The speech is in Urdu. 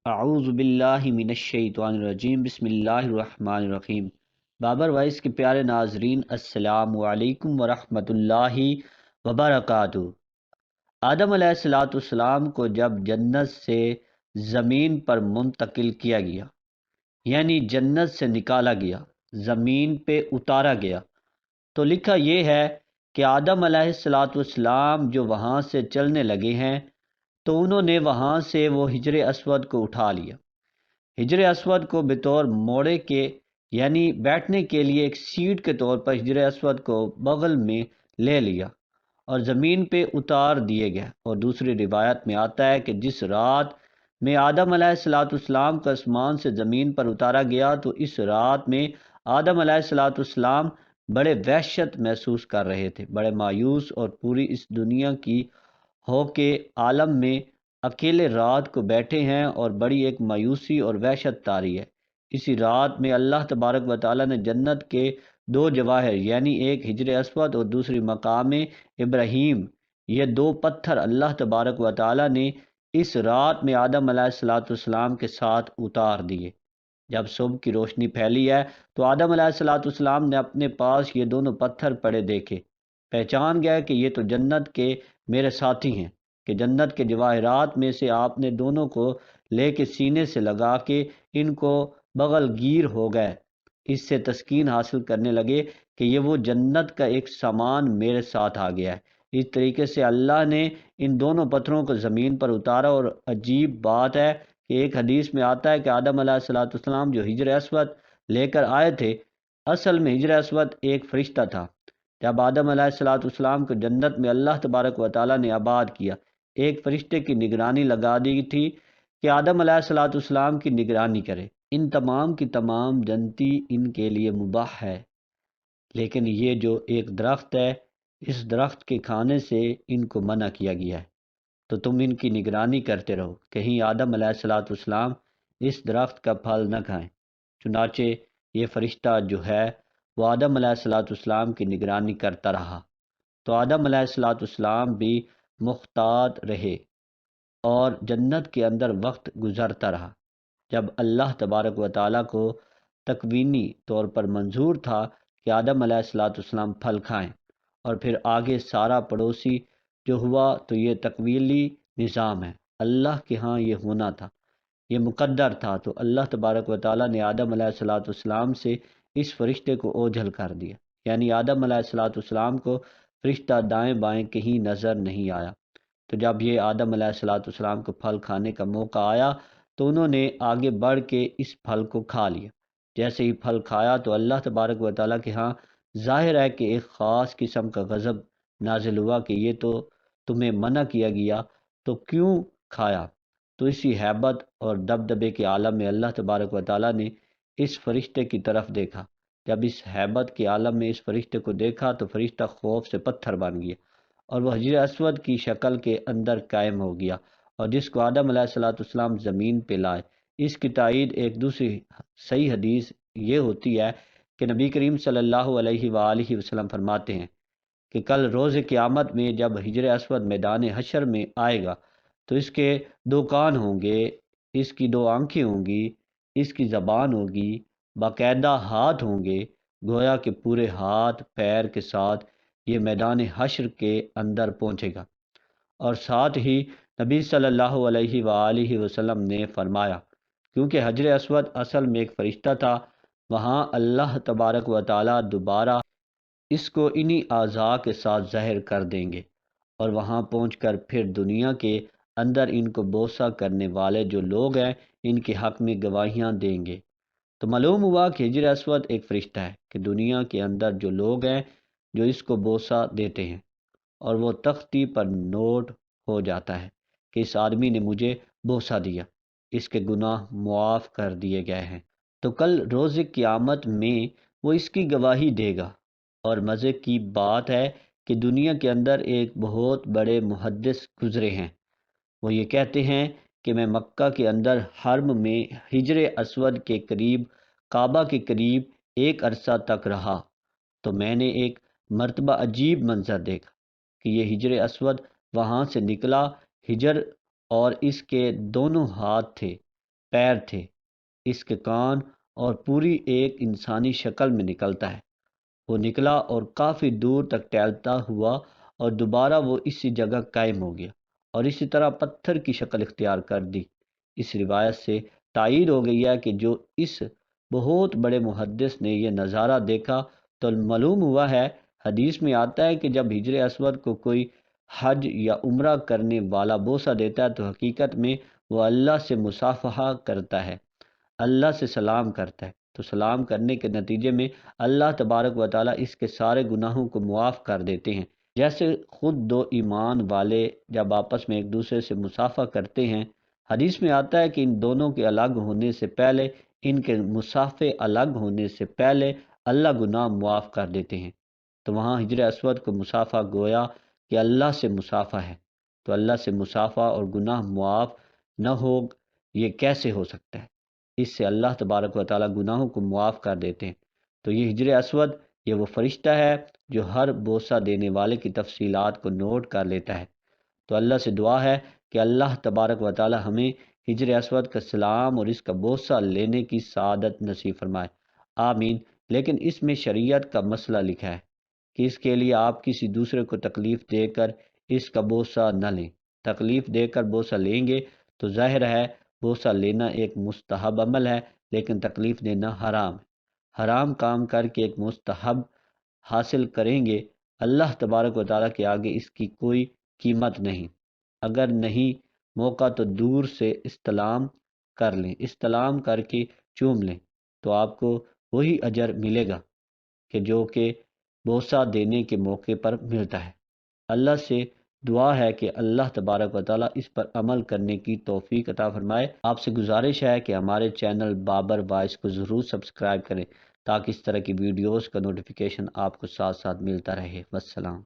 اعوذ باللہ من الشیطان الرجیم، بسم اللہ الرحمن الرحیم۔ بابر وائس کے پیارے ناظرین، السلام علیکم ورحمۃ اللہ وبرکاتہ۔ آدم علیہ السلام کو جب جنت سے زمین پر منتقل کیا گیا، یعنی جنت سے نکالا گیا، زمین پہ اتارا گیا، تو لکھا یہ ہے کہ آدم علیہ السلام جو وہاں سے چلنے لگے ہیں تو انہوں نے وہاں سے وہ حجر اسود کو اٹھا لیا۔ حجر اسود کو بطور موڑے کے، یعنی بیٹھنے کے لیے ایک سیٹ کے طور پر حجر اسود کو بغل میں لے لیا اور زمین پہ اتار دیے گئے۔ اور دوسری روایت میں آتا ہے کہ جس رات میں آدم علیہ السلام کو آسمان سے زمین پر اتارا گیا تو اس رات میں آدم علیہ السلام بڑے وحشت محسوس کر رہے تھے، بڑے مایوس، اور پوری اس دنیا کی ہو کے عالم میں اکیلے رات کو بیٹھے ہیں اور بڑی ایک مایوسی اور وحشت طاری ہے۔ اسی رات میں اللہ تبارک و تعالیٰ نے جنت کے دو جواہر، یعنی ایک حجر اسود اور دوسری مقام ابراہیم، یہ دو پتھر اللہ تبارک و تعالیٰ نے اس رات میں آدم علیہ السلام کے ساتھ اتار دیے۔ جب صبح کی روشنی پھیلی ہے تو آدم علیہ السلام نے اپنے پاس یہ دونوں پتھر پڑے دیکھے، پہچان گیا کہ یہ تو جنت کے میرے ساتھی ہیں، کہ جنت کے جواہرات میں سے آپ نے دونوں کو لے کے سینے سے لگا کے ان کو بغل گیر ہو گئے۔ اس سے تسکین حاصل کرنے لگے کہ یہ وہ جنت کا ایک سامان میرے ساتھ آ گیا ہے۔ اس طریقے سے اللہ نے ان دونوں پتھروں کو زمین پر اتارا۔ اور عجیب بات ہے کہ ایک حدیث میں آتا ہے کہ آدم علیہ السلام جو حجر اسود لے کر آئے تھے، اصل میں حجر اسود ایک فرشتہ تھا۔ جب آدم علیہ السلام کو جنت میں اللہ تبارک و تعالیٰ نے آباد کیا، ایک فرشتے کی نگرانی لگا دی تھی کہ آدم علیہ السلام کی نگرانی کرے۔ ان تمام کی تمام جنتی ان کے لیے مباح ہے، لیکن یہ جو ایک درخت ہے، اس درخت کے کھانے سے ان کو منع کیا گیا ہے، تو تم ان کی نگرانی کرتے رہو، کہیں آدم علیہ السلام اس درخت کا پھل نہ کھائیں۔ چنانچہ یہ فرشتہ جو ہے وہ آدم علیہ السلام کی نگرانی کرتا رہا، تو آدم علیہ السلام بھی محتاط رہے اور جنت کے اندر وقت گزرتا رہا۔ جب اللہ تبارک و تعالیٰ کو تکوینی طور پر منظور تھا کہ آدم علیہ السلام پھل کھائیں، اور پھر آگے سارا پڑوسی جو ہوا، تو یہ تکوینی نظام ہے، اللہ کے ہاں یہ ہونا تھا، یہ مقدر تھا۔ تو اللہ تبارک و تعالیٰ نے آدم علیہ السلام سے اس فرشتے کو اوجھل کر دیا، یعنی آدم علیہ السلام کو فرشتہ دائیں بائیں کہیں نظر نہیں آیا۔ تو جب یہ آدم علیہ السلام کو پھل کھانے کا موقع آیا تو انہوں نے آگے بڑھ کے اس پھل کو کھا لیا۔ جیسے ہی پھل کھایا تو اللہ تبارک و تعالیٰ کے ہاں ظاہر ہے کہ ایک خاص قسم کا غضب نازل ہوا کہ یہ تو تمہیں منع کیا گیا تو کیوں کھایا۔ تو اسی ہیبت اور دبدبے کے عالم میں اللہ تبارک و تعالیٰ نے اس فرشتے کی طرف دیکھا۔ جب اس ہیبت کے عالم میں اس فرشتے کو دیکھا تو فرشتہ خوف سے پتھر بن گیا اور وہ حجر اسود کی شکل کے اندر قائم ہو گیا، اور جس کو آدم علیہ السلام زمین پہ لائے۔ اس کی تائید ایک دوسری صحیح حدیث یہ ہوتی ہے کہ نبی کریم صلی اللہ علیہ وآلہ وسلم فرماتے ہیں کہ کل روز قیامت میں جب حجر اسود میدان حشر میں آئے گا تو اس کے دو کان ہوں گے، اس کی دو آنکھیں ہوں گی، اس کی زبان ہوگی، باقاعدہ ہاتھ ہوں گے، گویا کہ پورے ہاتھ پیر کے ساتھ یہ میدان حشر کے اندر پہنچے گا۔ اور ساتھ ہی نبی صلی اللہ علیہ وآلہ وسلم نے فرمایا، کیونکہ حجر اسود اصل میں ایک فرشتہ تھا، وہاں اللہ تبارک و تعالیٰ دوبارہ اس کو انہی اعضاء کے ساتھ ظاہر کر دیں گے، اور وہاں پہنچ کر پھر دنیا کے اندر ان کو بوسہ کرنے والے جو لوگ ہیں ان کے حق میں گواہیاں دیں گے۔ تو معلوم ہوا کہ حجر اسود ایک فرشتہ ہے کہ دنیا کے اندر جو لوگ ہیں جو اس کو بوسہ دیتے ہیں، اور وہ تختی پر نوٹ ہو جاتا ہے کہ اس آدمی نے مجھے بوسہ دیا، اس کے گناہ معاف کر دیے گئے ہیں۔ تو کل روز قیامت میں وہ اس کی گواہی دے گا۔ اور مزے کی بات ہے کہ دنیا کے اندر ایک بہت بڑے محدث گزرے ہیں، وہ یہ کہتے ہیں کہ میں مکہ کے اندر حرم میں حجر اسود کے قریب، کعبہ کے قریب ایک عرصہ تک رہا، تو میں نے ایک مرتبہ عجیب منظر دیکھا کہ یہ حجر اسود وہاں سے نکلا، حجر اور اس کے دونوں ہاتھ تھے، پیر تھے، اس کے کان اور پوری ایک انسانی شکل میں نکلتا ہے۔ وہ نکلا اور کافی دور تک ٹہلتا ہوا اور دوبارہ وہ اسی جگہ قائم ہو گیا اور اسی طرح پتھر کی شکل اختیار کر دی۔ اس روایت سے تائید ہو گئی ہے کہ جو اس بہت بڑے محدث نے یہ نظارہ دیکھا تو معلوم ہوا ہے، حدیث میں آتا ہے کہ جب ہجر اسود کو کوئی حج یا عمرہ کرنے والا بوسہ دیتا ہے تو حقیقت میں وہ اللہ سے مصافحہ کرتا ہے، اللہ سے سلام کرتا ہے۔ تو سلام کرنے کے نتیجے میں اللہ تبارک و تعالیٰ اس کے سارے گناہوں کو معاف کر دیتے ہیں، جیسے خود دو ایمان والے جب آپس میں ایک دوسرے سے مصافحہ کرتے ہیں۔ حدیث میں آتا ہے کہ ان دونوں کے الگ ہونے سے پہلے، ان کے مصافحے الگ ہونے سے پہلے اللہ گناہ معاف کر دیتے ہیں۔ تو وہاں ہجر اسود کو مصافحہ گویا کہ اللہ سے مصافحہ ہے، تو اللہ سے مصافحہ اور گناہ معاف نہ ہو، یہ کیسے ہو سکتا ہے؟ اس سے اللہ تبارک و تعالیٰ گناہوں کو معاف کر دیتے ہیں۔ تو یہ ہجر اسود، یہ وہ فرشتہ ہے جو ہر بوسہ دینے والے کی تفصیلات کو نوٹ کر لیتا ہے۔ تو اللہ سے دعا ہے کہ اللہ تبارک و تعالیٰ ہمیں ہجر اسود کا سلام اور اس کا بوسہ لینے کی سعادت نصیب فرمائے، آمین۔ لیکن اس میں شریعت کا مسئلہ لکھا ہے کہ اس کے لیے آپ کسی دوسرے کو تکلیف دے کر اس کا بوسہ نہ لیں۔ تکلیف دے کر بوسہ لیں گے تو ظاہر ہے بوسہ لینا ایک مستحب عمل ہے، لیکن تکلیف دینا حرام ہے۔ حرام کام کر کے ایک مستحب حاصل کریں گے، اللہ تبارک و تعالیٰ کے آگے اس کی کوئی قیمت نہیں۔ اگر نہیں موقع تو دور سے استلام کر لیں، استلام کر کے چوم لیں، تو آپ کو وہی اجر ملے گا کہ جو کہ بوسہ دینے کے موقع پر ملتا ہے۔ اللہ سے دعا ہے کہ اللہ تبارک و تعالیٰ اس پر عمل کرنے کی توفیق عطا فرمائے۔ آپ سے گزارش ہے کہ ہمارے چینل بابر وائس کو ضرور سبسکرائب کریں تاکہ اس طرح کی ویڈیوز کا نوٹیفیکیشن آپ کو ساتھ ساتھ ملتا رہے۔ والسلام۔